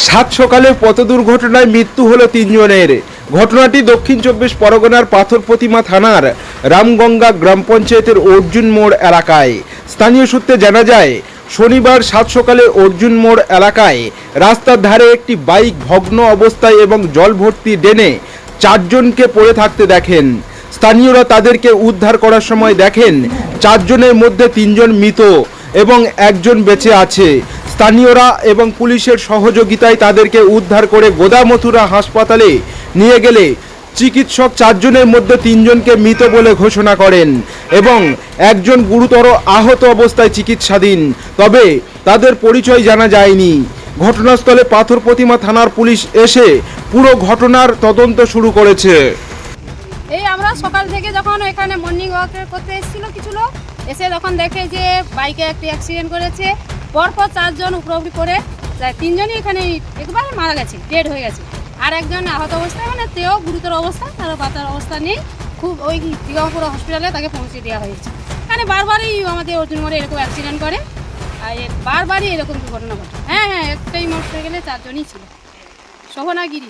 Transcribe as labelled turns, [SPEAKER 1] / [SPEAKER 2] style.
[SPEAKER 1] সাত সকালে পথ দুর্ঘটনায় মৃত্যু হলো তিনজনের। ঘটনাটি দক্ষিণ চব্বিশ পরগনার পাথর প্রতিমা থানার রামগঙ্গা গ্রাম পঞ্চায়েতের অর্জুন মোড় এলাকায়। স্থানীয় সূত্রে জানা যায়, শনিবার সাত সকালে অর্জুন মোড় এলাকায় রাস্তার ধারে একটি বাইক ভগ্ন অবস্থায় এবং জল ভর্তি ড্রেনে চারজনকে পড়ে থাকতে দেখেন। স্থানীয়রা তাদেরকে উদ্ধার করার সময় দেখেন চারজনের মধ্যে তিনজন মৃত এবং একজন বেঁচে আছে। স্থানীয়রা এবং পুলিশের সহযোগিতায় তাদেরকে উদ্ধার করে গোদামথুরা হাসপাতালে নিয়ে গেলে চিকিৎসক চারজনের মধ্যে তিনজনকে মৃত বলে ঘোষণা করেন এবং একজন গুরুতর আহত অবস্থায় চিকিৎসাধীন, তবে তাদের পরিচয় জানা যায়নি। ঘটনাস্থলে পাথর প্রতিমা থানার পুলিশ এসে পুরো ঘটনার তদন্ত শুরু করেছে।
[SPEAKER 2] এই আমরা সকাল থেকে যখন এখানে মর্নিং ওয়াক করতে এসেছিল কিছু লোক, এসে তখন দেখে যে বাইকে একটি অ্যাক্সিডেন্ট করেছে। পরপর চারজন উপরে পড়ে যায়, তিনজনই এখানে একবারে মারা গেছে, ডেড হয়ে গেছে। আর একজন আহত অবস্থায়, মানে তেও গুরুতর অবস্থা, তার বাঁচার অবস্থা নেই, খুব ওই দিগম্বর হসপিটালে তাকে পৌঁছে দেওয়া হয়েছে। এখানে বারবারই আমাদের অর্জুন মোড়ে এরকম অ্যাক্সিডেন্ট করে, আর বারবারই এরকম দুর্ঘটনা ঘটে। হ্যাঁ, একটাই মোটরসাইকেলে চারজনই ছিল। শোভনাগিরি।